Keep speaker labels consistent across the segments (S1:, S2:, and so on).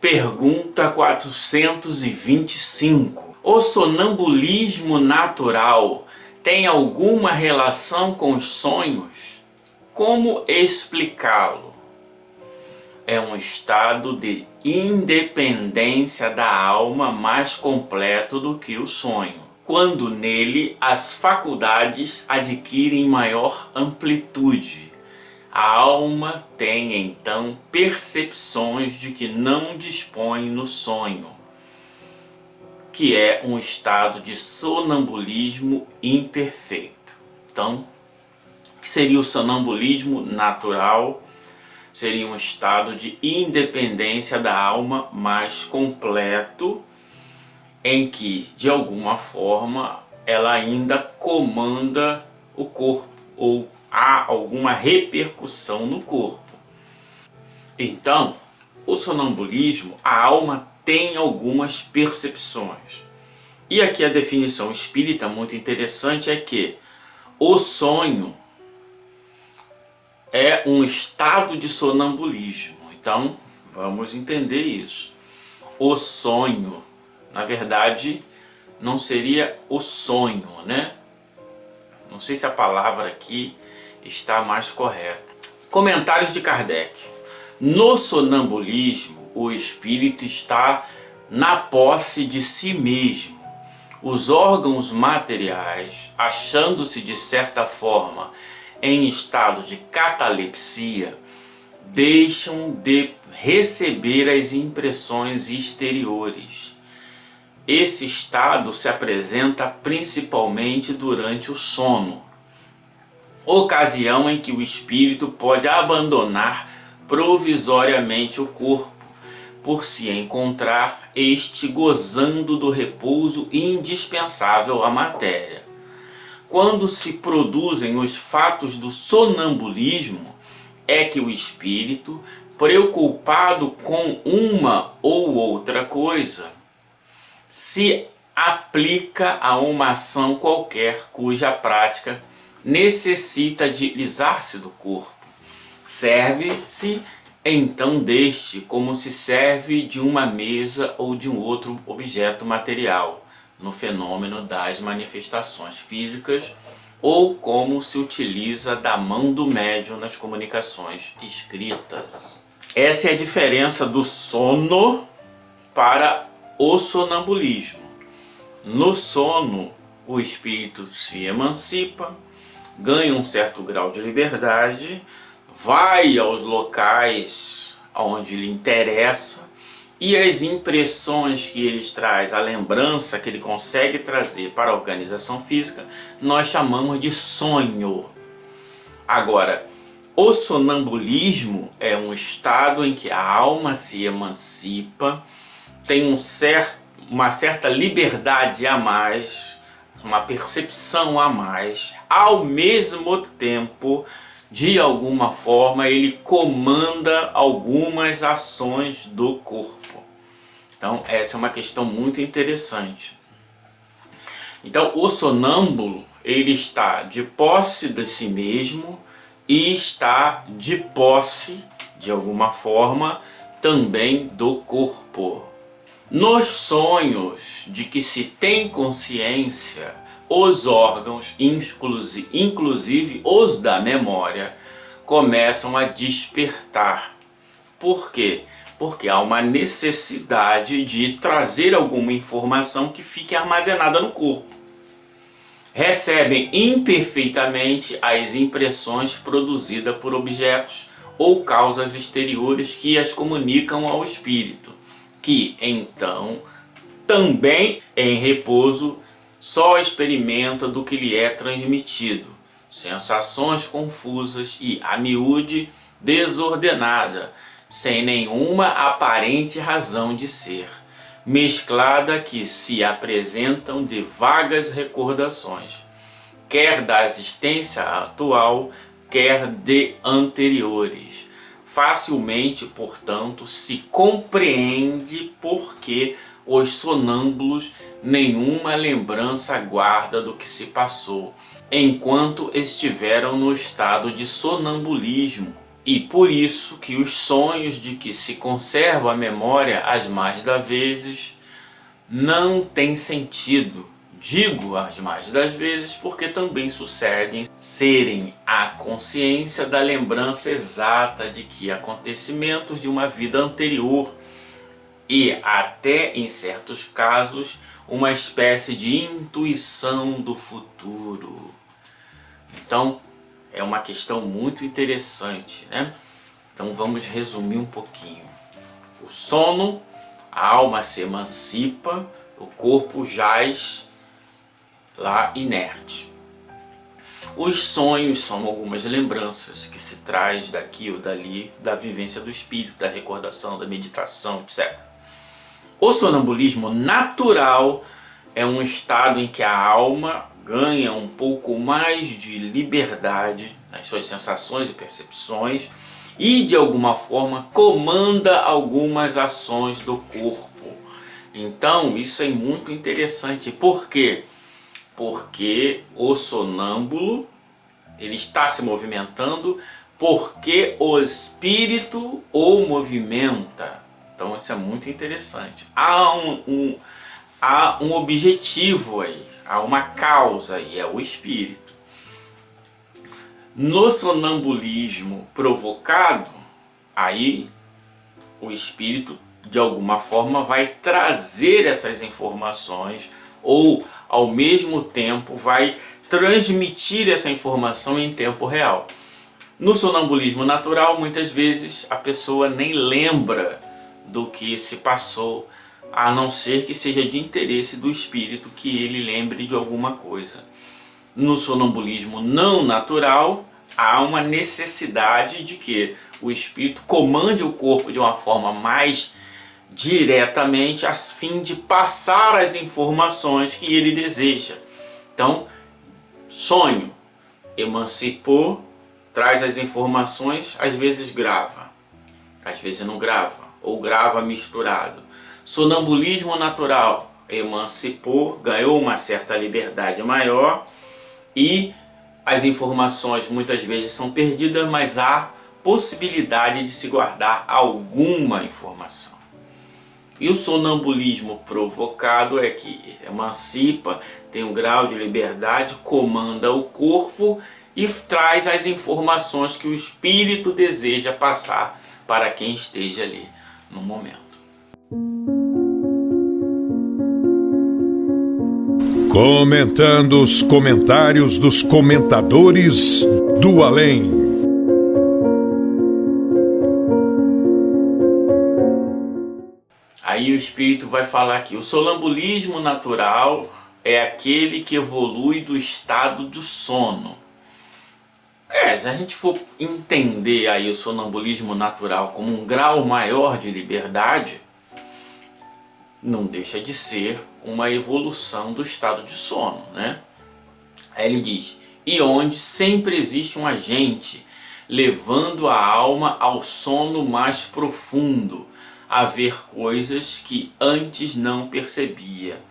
S1: Pergunta 425. O sonambulismo natural tem alguma relação com os sonhos? Como explicá-lo? É um estado de independência da alma mais completo do que o sonho, quando nele as faculdades adquirem maior amplitude. A alma tem então percepções de que não dispõe no sonho, que é um estado de sonambulismo imperfeito. Então, o que seria o sonambulismo natural? Seria um estado de independência da alma mais completo, em que, de alguma forma, ela ainda comanda o corpo, ou há alguma repercussão no corpo. Então, o sonambulismo, a alma tem algumas percepções. E aqui a definição espírita muito interessante é que o sonho é um estado de sonambulismo. Então, vamos entender isso. O sonho, na verdade, não seria o sonho, né? Não sei se a palavra aqui está mais correta. Comentários de Kardec. No sonambulismo, o espírito está na posse de si mesmo. Os órgãos materiais, achando-se de certa forma em estado de catalepsia, deixam de receber as impressões exteriores. Esse estado se apresenta principalmente durante o sono, ocasião em que o espírito pode abandonar provisoriamente o corpo, por se encontrar este gozando do repouso indispensável à matéria. Quando se produzem os fatos do sonambulismo, é que o espírito, preocupado com uma ou outra coisa, se aplica a uma ação qualquer cuja prática necessita de utilizar-se do corpo. Serve-se então deste como se serve de uma mesa ou de um outro objeto material, no fenômeno das manifestações físicas, ou como se utiliza da mão do médium nas comunicações escritas. Essa é a diferença do sono para o sonambulismo. No sono, o espírito se emancipa, ganha um certo grau de liberdade, vai aos locais onde lhe interessa, e as impressões que ele traz, a lembrança que ele consegue trazer para a organização física, nós chamamos de sonho. Agora, o sonambulismo é um estado em que a alma se emancipa, tem uma certa liberdade a mais, uma percepção a mais, ao mesmo tempo, de alguma forma, ele comanda algumas ações do corpo. Então, essa é uma questão muito interessante. Então, o sonâmbulo, ele está de posse de si mesmo e está de posse, de alguma forma, também do corpo. Nos sonhos de que se tem consciência, os órgãos, inclusive os da memória, começam a despertar. Por quê? Porque há uma necessidade de trazer alguma informação que fique armazenada no corpo. Recebem imperfeitamente as impressões produzidas por objetos ou causas exteriores que as comunicam ao espírito, que então, também em repouso, só experimenta do que lhe é transmitido, sensações confusas e, a miúde, desordenada, sem nenhuma aparente razão de ser, mesclada que se apresentam de vagas recordações, quer da existência atual, quer de anteriores. Facilmente, portanto, se compreende por que os sonâmbulos nenhuma lembrança guarda do que se passou, enquanto estiveram no estado de sonambulismo, E por isso que os sonhos de que se conserva a memória as mais das vezes não têm sentido. Digo as mais das vezes porque também sucedem serem a consciência da lembrança exata de que acontecimentos de uma vida anterior e até em certos casos uma espécie de intuição do futuro. Então é uma questão muito interessante, né? Então vamos resumir um pouquinho. O sono, a alma se emancipa, o corpo jaz lá inerte. Os sonhos são algumas lembranças que se traz daqui ou dali, da vivência do espírito, da recordação, da meditação, etc. O sonambulismo natural é um estado em que a alma ganha um pouco mais de liberdade nas suas sensações e percepções e de alguma forma comanda algumas ações do corpo. Então isso é muito interessante. Por quê? Porque o sonâmbulo ele está se movimentando porque o espírito o movimenta. Então isso é muito interessante. Há um objetivo aí, há uma causa aí, é o espírito. No sonambulismo provocado, aí o espírito de alguma forma vai trazer essas informações ou ao mesmo tempo vai transmitir essa informação em tempo real. No sonambulismo natural, muitas vezes a pessoa nem lembra do que se passou, a não ser que seja de interesse do espírito que ele lembre de alguma coisa. No sonambulismo não natural, há uma necessidade de que o espírito comande o corpo de uma forma mais diretamente a fim de passar as informações que ele deseja. Então, sonho, emancipou, traz as informações, às vezes grava, às vezes não grava, ou grava misturado. Sonambulismo natural, emancipou, ganhou uma certa liberdade maior e as informações muitas vezes são perdidas, mas há possibilidade de se guardar alguma informação. E o sonambulismo provocado é que emancipa, tem um grau de liberdade, comanda o corpo e traz as informações que o espírito deseja passar para quem esteja ali no momento.
S2: Comentando os comentários dos comentadores do além.
S1: Aí o espírito vai falar aqui, o sonambulismo natural é aquele que evolui do estado do sono. Se a gente for entender aí o sonambulismo natural como um grau maior de liberdade, não deixa de ser uma evolução do estado de sono, né? Aí ele diz, e onde sempre existe um agente levando a alma ao sono mais profundo, a ver coisas que antes não percebia.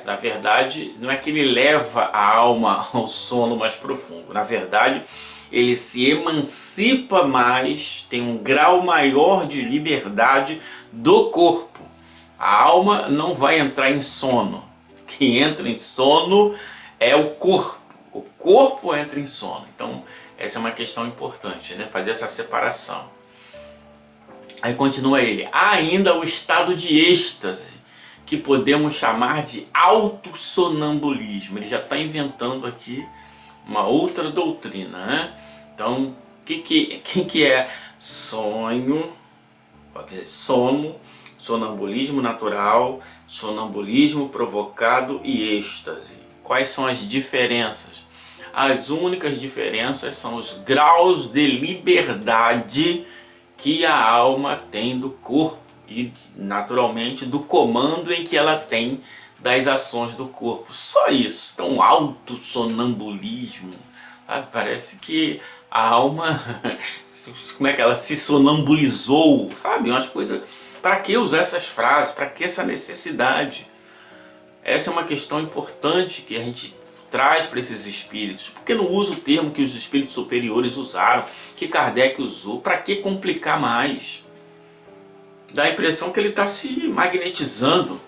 S1: Na verdade, não é que ele leva a alma ao sono mais profundo. Na verdade, ele se emancipa mais, tem um grau maior de liberdade do corpo. A alma não vai entrar em sono. Quem entra em sono é o corpo. O corpo entra em sono. Então, essa é uma questão importante, né? Fazer essa separação. Aí continua ele. Há ainda o estado de êxtase, que podemos chamar de autossonambulismo. Ele já está inventando aqui uma outra doutrina, né? Então, o que é sonho, sono, sonambulismo natural, sonambulismo provocado e êxtase? Quais são as diferenças? As únicas diferenças são os graus de liberdade que a alma tem do corpo e naturalmente do comando em que ela tem das ações do corpo. Só isso. Então, autossonambulismo, sabe? Parece que a alma, como é que ela se sonambulizou, sabe? Umas coisas. Para que usar essas frases? Para que essa necessidade? Essa é uma questão importante que a gente traz para esses espíritos? Por que não usa o termo que os espíritos superiores usaram, que Kardec usou? Para que complicar mais? Dá a impressão que ele está se magnetizando.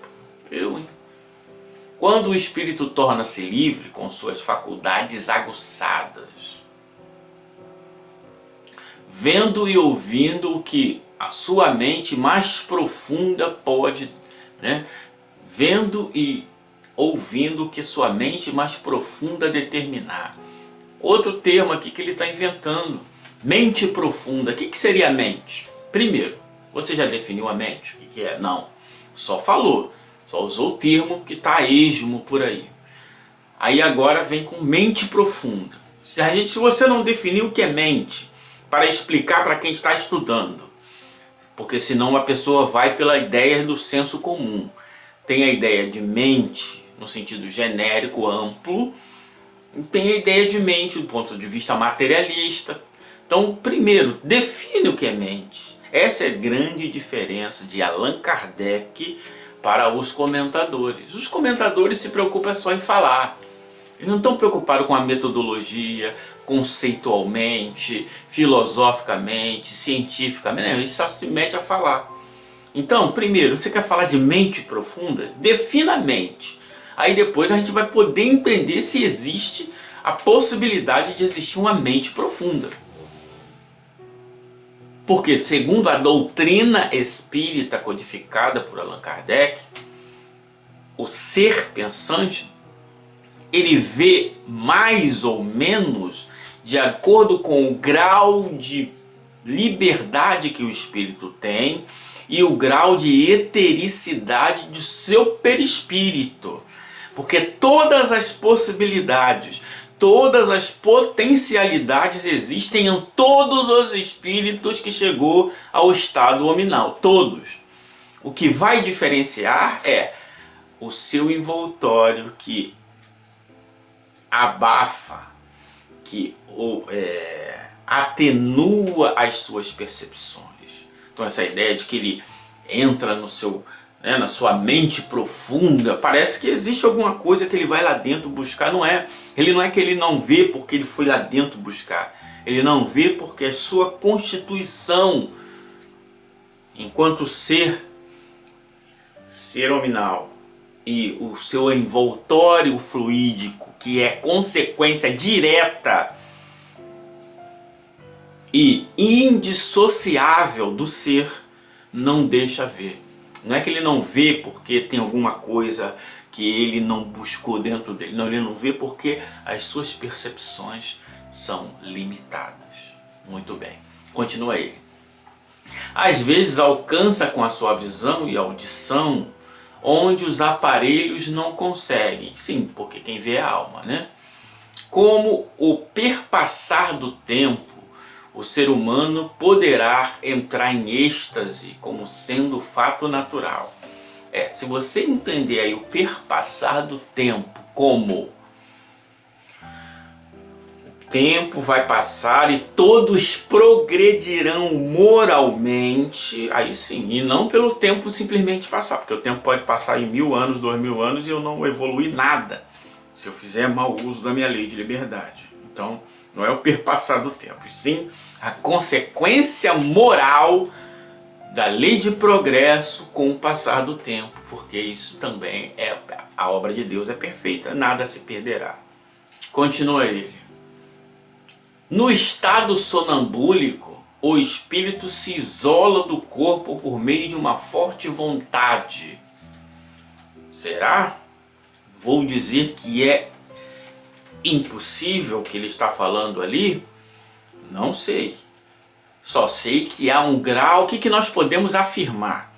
S1: Quando o espírito torna-se livre com suas faculdades aguçadas, vendo e ouvindo o que a sua mente mais profunda pode, vendo e ouvindo o que sua mente mais profunda determinar. Outro termo aqui que ele está inventando, mente profunda. O que seria a mente? Primeiro, você já definiu a mente? O que é? Não, só falou, só usou o termo que está a esmo por aí. Aí agora vem com mente profunda. Se você não definiu o que é mente, para explicar para quem está estudando, porque senão a pessoa vai pela ideia do senso comum. Tem a ideia de mente no sentido genérico, amplo, e tem a ideia de mente do ponto de vista materialista. Então, primeiro, define o que é mente. Essa é a grande diferença de Allan Kardec para os comentadores. Os comentadores se preocupam só em falar. Eles não estão preocupados com a metodologia, conceitualmente, filosoficamente, cientificamente. Não, eles só se metem a falar. Então, primeiro, você quer falar de mente profunda? Defina a mente. Aí depois a gente vai poder entender se existe a possibilidade de existir uma mente profunda. Porque, segundo a doutrina espírita codificada por Allan Kardec, o ser pensante, ele vê mais ou menos de acordo com o grau de liberdade que o espírito tem e o grau de etericidade do seu perispírito. Porque todas as possibilidades, todas as potencialidades existem em todos os espíritos que chegou ao estado hominal. Todos. O que vai diferenciar é o seu envoltório que abafa, que atenua as suas percepções. Então essa ideia de que ele entra no seu, na sua mente profunda, parece que existe alguma coisa que ele vai lá dentro buscar. Não é. Ele não é que ele não vê porque ele foi lá dentro buscar. Ele não vê porque a sua constituição enquanto ser nominal e o seu envoltório fluídico, que é consequência direta e indissociável do ser, não deixa ver. Não é que ele não vê porque tem alguma coisa que ele não buscou dentro dele. Não, ele não vê porque as suas percepções são limitadas. Muito bem. Continua ele. Às vezes alcança com a sua visão e audição onde os aparelhos não conseguem. Sim, porque quem vê é a alma, né? Como o perpassar do tempo, o ser humano poderá entrar em êxtase como sendo fato natural. Se você entender aí o perpassar do tempo como o tempo vai passar e todos progredirão moralmente, aí sim, e não pelo tempo simplesmente passar, porque o tempo pode passar em 1000 anos, 2000 anos e eu não evoluir nada se eu fizer mau uso da minha lei de liberdade. Então, não é o perpassar do tempo, e sim a consequência moral da lei de progresso com o passar do tempo, porque isso também a obra de Deus é perfeita, nada se perderá. Continua ele. No estado sonambúlico, o espírito se isola do corpo por meio de uma forte vontade. Será? Vou dizer que é impossível o que ele está falando ali? Não sei. Só sei que há um grau. O que nós podemos afirmar?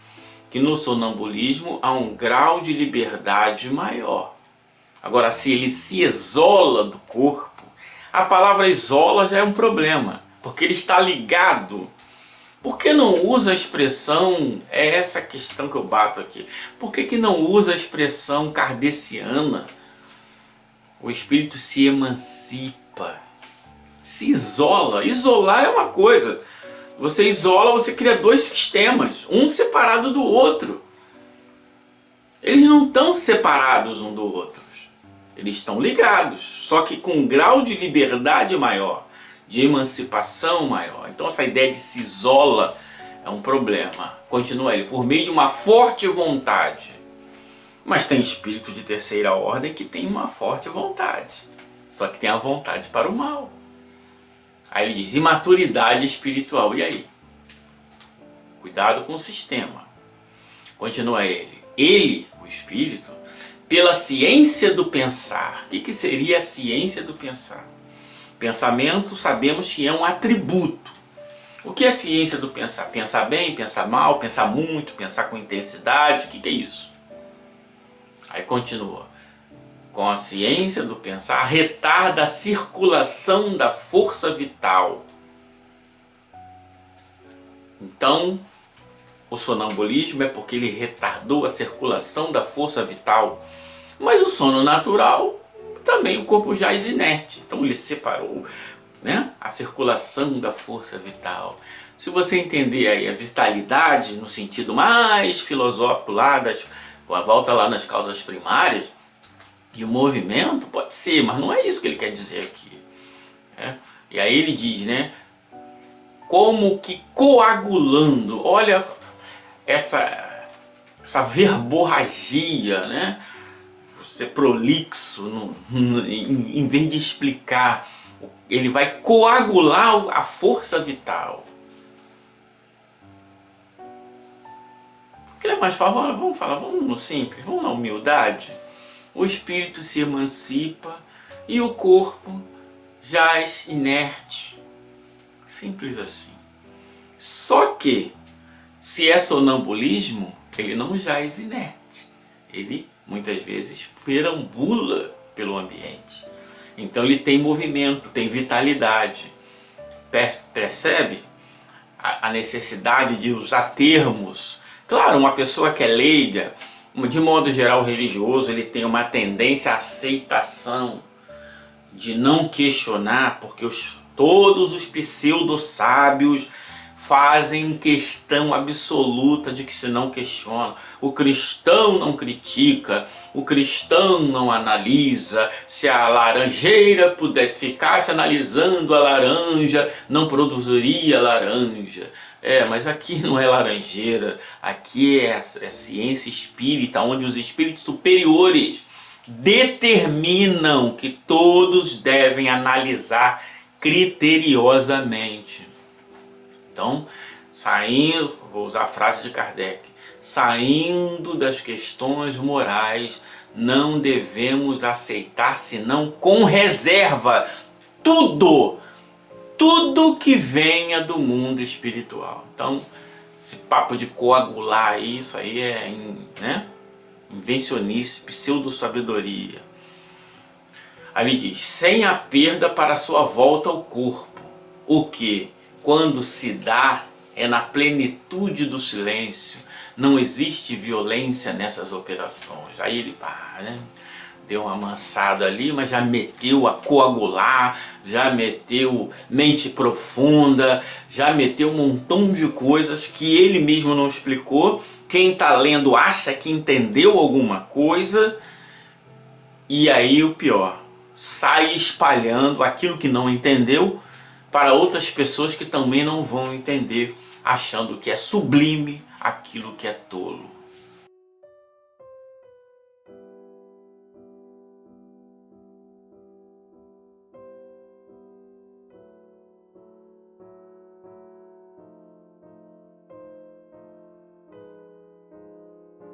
S1: Que no sonambulismo há um grau de liberdade maior. Agora, se ele se isola do corpo, a palavra isola já é um problema, porque ele está ligado. Por que não usa a expressão, é essa questão que eu bato aqui, por que não usa a expressão kardeciana? O espírito se emancipa, se isola. Isolar é uma coisa, você isola, você cria dois sistemas, um separado do outro. Eles não estão separados um do outro. Eles estão ligados, só que com um grau de liberdade maior, de emancipação maior. Então essa ideia de se isola é um problema. Continua ele, por meio de uma forte vontade. Mas tem espírito de terceira ordem que tem uma forte vontade, só que tem a vontade para o mal. Aí ele diz, imaturidade espiritual. E aí? Cuidado com o sistema. Continua ele, o espírito, pela ciência do pensar. O que seria a ciência do pensar? Pensamento, sabemos que é um atributo. O que é a ciência do pensar? Pensar bem, pensar mal, pensar muito, pensar com intensidade, o que é isso? Aí continua. Com a ciência do pensar, retarda a circulação da força vital. Então, o sonambulismo é porque ele retardou a circulação da força vital. Mas o sono natural, também o corpo jaz inerte. Então ele separou, né, a circulação da força vital. Se você entender aí a vitalidade no sentido mais filosófico lá, a volta lá nas causas primárias, e o movimento, pode ser, mas não é isso que ele quer dizer aqui. Né? E aí ele diz, né, como que coagulando, olha essa verborragia, né? Você prolixo, em vez de explicar, ele vai coagular a força vital. Porque ele é mais favorável, vamos no simples, vamos na humildade. O espírito se emancipa e o corpo jaz inerte. Simples assim. Só que, se é sonambulismo, ele não jaz inerte. Ele, muitas vezes, perambula pelo ambiente. Então ele tem movimento, tem vitalidade. Percebe a necessidade de usar termos? Claro, uma pessoa que é leiga, de modo geral religioso, ele tem uma tendência à aceitação, de não questionar, porque todos os pseudo-sábios fazem questão absoluta de que se não questiona. O cristão não critica, o cristão não analisa. Se a laranjeira pudesse ficasse analisando a laranja, não produziria laranja. Mas aqui não é laranjeira, aqui é ciência espírita, onde os espíritos superiores determinam que todos devem analisar criteriosamente. Então, vou usar a frase de Kardec, saindo das questões morais, não devemos aceitar senão com reserva tudo que venha do mundo espiritual. Então, esse papo de coagular isso aí é, né, invencionice, pseudo-sabedoria. Aí ele diz, sem a perda para sua volta ao corpo, o que, quando se dá, é na plenitude do silêncio, não existe violência nessas operações. Aí ele deu uma amansada ali, mas já meteu a coagular, já meteu mente profunda, já meteu um montão de coisas que ele mesmo não explicou. Quem está lendo acha que entendeu alguma coisa, e aí o pior, sai espalhando aquilo que não entendeu para outras pessoas que também não vão entender, achando que é sublime aquilo que é tolo.